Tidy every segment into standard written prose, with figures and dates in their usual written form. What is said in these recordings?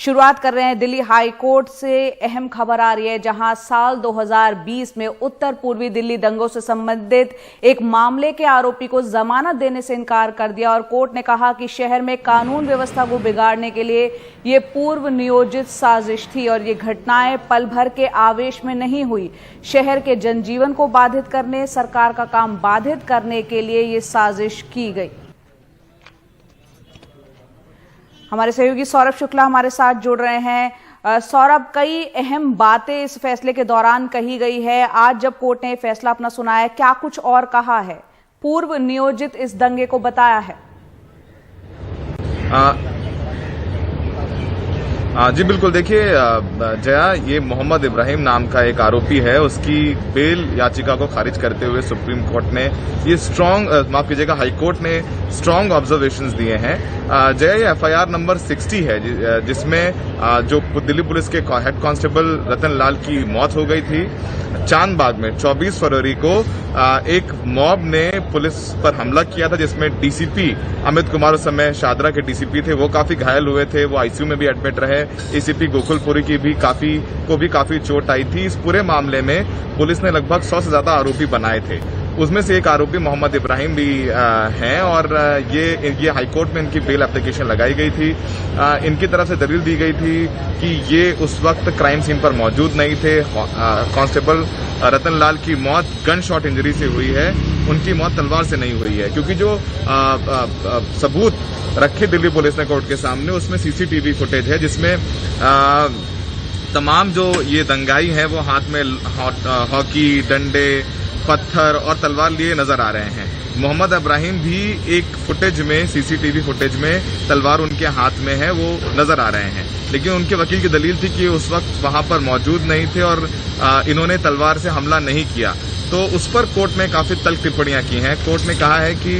शुरुआत कर रहे हैं दिल्ली हाई कोर्ट से। अहम खबर आ रही है, जहां साल 2020 में उत्तर पूर्वी दिल्ली दंगों से संबंधित एक मामले के आरोपी को जमानत देने से इनकार कर दिया और कोर्ट ने कहा कि शहर में कानून व्यवस्था को बिगाड़ने के लिए ये पूर्व नियोजित साजिश थी और ये घटनाएं पल भर के आवेश में नहीं हुई। शहर के जनजीवन को बाधित करने, सरकार का काम बाधित करने के लिए ये साजिश की गई। हमारे सहयोगी सौरभ शुक्ला हमारे साथ जुड़ रहे हैं। सौरभ, कई अहम बातें इस फैसले के दौरान कही गई है। आज जब कोर्ट ने फैसला अपना सुनाया, क्या कुछ और कहा है? पूर्व नियोजित इस दंगे को बताया है। जी बिल्कुल, देखिए जया, ये मोहम्मद इब्राहिम नाम का एक आरोपी है। उसकी बेल याचिका को खारिज करते हुए सुप्रीम कोर्ट ने ये माफ कीजिएगा, हाई कोर्ट ने स्ट्रांग ऑब्जर्वेशंस दिए हैं। जया, ये एफआईआर नंबर 60 है जिसमें जो दिल्ली पुलिस के हेड कांस्टेबल रतन लाल की मौत हो गई थी चांदबाग में 24 फरवरी को। एक मॉब ने पुलिस पर हमला किया था जिसमें डीसीपी अमित कुमार, उस समय शादरा के डीसीपी थे, वो काफी घायल हुए थे, वो आईसीयू में भी एडमिट रहे। एसीपी गोकुलपुरी की भी काफी चोट आई थी। इस पूरे मामले में पुलिस ने लगभग 100 से ज्यादा आरोपी बनाए थे। उसमें से एक आरोपी मोहम्मद इब्राहिम भी हैं और ये हाईकोर्ट में इनकी बेल एप्लीकेशन लगाई गई थी। इनकी तरफ से दलील दी गई थी कि ये उस वक्त क्राइम सीन पर मौजूद नहीं थे। कांस्टेबल रतन लाल की मौत गन शॉट इंजरी से हुई है, उनकी मौत तलवार से नहीं हुई है, क्योंकि जो सबूत रखे दिल्ली पुलिस ने कोर्ट के सामने उसमें सीसीटीवी फुटेज है जिसमें तमाम जो ये दंगाई हैं वो हाथ में हॉकी, डंडे, पत्थर और तलवार लिए नजर आ रहे हैं। मोहम्मद इब्राहिम भी एक फुटेज में, सीसीटीवी फुटेज में तलवार उनके हाथ में है, वो नजर आ रहे हैं। लेकिन उनके वकील की दलील थी कि उस वक्त वहां पर मौजूद नहीं थे और इन्होंने तलवार से हमला नहीं किया। तो उस पर कोर्ट ने काफी तल्ख टिप्पणियां की हैं। कोर्ट ने कहा है कि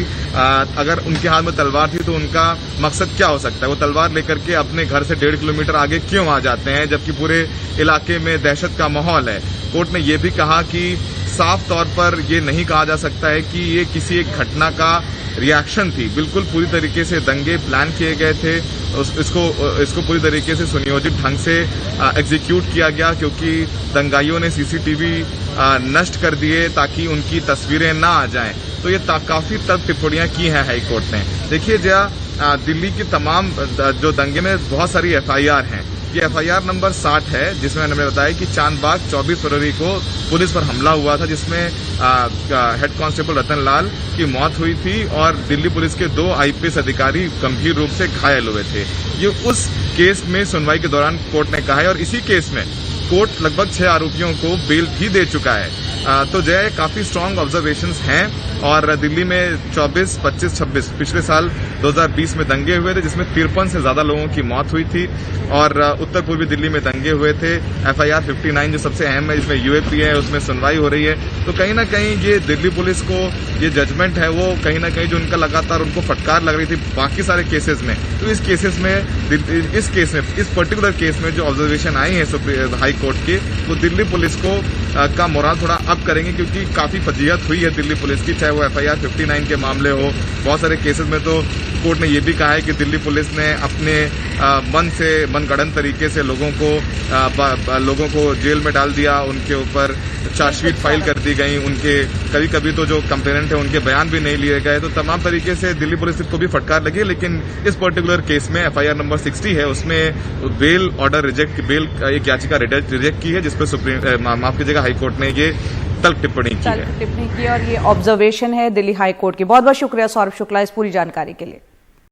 अगर उनके हाथ में तलवार थी तो उनका मकसद क्या हो सकता है? वो तलवार लेकर के अपने घर से 1.5 किलोमीटर आगे क्यों आ जाते हैं जबकि पूरे इलाके में दहशत का माहौल है? कोर्ट ने यह भी कहा कि साफ तौर पर यह नहीं कहा जा सकता है कि ये किसी एक घटना का रिएक्शन थी। बिल्कुल पूरी तरीके से दंगे प्लान किए गए थे। इसको पूरी तरीके से सुनियोजित ढंग से एग्जीक्यूट किया गया, क्योंकि दंगाइयों ने सीसीटीवी नष्ट कर दिए ताकि उनकी तस्वीरें ना आ जाएं। तो ये काफी तल्ख टिप्पणियां की हैं हाई कोर्ट ने। देखिए जया, दिल्ली की तमाम जो दंगे में बहुत सारी एफआईआर हैं। ये एफआईआर नंबर 60 है जिसमें मैंने बताया कि चांदबाग 24 फरवरी को पुलिस पर हमला हुआ था जिसमें हेड कांस्टेबल रतन लाल की मौत हुई थी और दिल्ली पुलिस के 2 आईपीएस अधिकारी गंभीर रूप से घायल हुए थे। ये उस केस में सुनवाई के दौरान कोर्ट ने कहा है और इसी केस में कोर्ट लगभग 6 आरोपियों को बेल भी दे चुका है। तो जय, काफी स्ट्रांग ऑब्जर्वेशंस हैं और दिल्ली में 24, 25, 26 पिछले साल 2020 में दंगे हुए थे जिसमें 53 से ज्यादा लोगों की मौत हुई थी और उत्तर पूर्वी दिल्ली में दंगे हुए थे। एफआईआर 59 जो सबसे अहम है, इसमें यूएपी है, उसमें सुनवाई हो रही है। तो कहीं ना कहीं ये दिल्ली पुलिस को ये जजमेंट है वो कहीं ना कहीं जो उनका लगातार उनको फटकार लग रही थी बाकी सारे केसेस में, तो इस पर्टिकुलर केस में जो ऑब्जर्वेशन आई है हाई कोर्ट के, वो दिल्ली पुलिस को का मोराल थोड़ा अप करेंगे, क्योंकि काफी फजीहत हुई है दिल्ली पुलिस की, चाहे वो एफआईआर 59 के मामले हो। बहुत सारे केसेस में तो कोर्ट ने यह भी कहा है कि दिल्ली पुलिस ने अपने मनगढ़ंत तरीके से लोगों को जेल में डाल दिया, उनके ऊपर चार्जशीट फाइल कर दी गई, उनके कभी तो जो कंप्लेनेंट है उनके बयान भी नहीं लिए गए। तो तमाम तरीके से दिल्ली पुलिस को भी फटकार लगी। लेकिन इस पर्टिकुलर केस में एफआईआर नंबर 60 है, उसमें बेल ऑर्डर बेल एक याचिका रिजेक्ट की है जिसपे माफ कीजिएगा हाई कोर्ट ने ये तल्ख टिप्पणी की है। और ये ऑब्जर्वेशन है दिल्ली हाई कोर्ट की। बहुत बहुत शुक्रिया सौरभ शुक्ला इस पूरी जानकारी के लिए।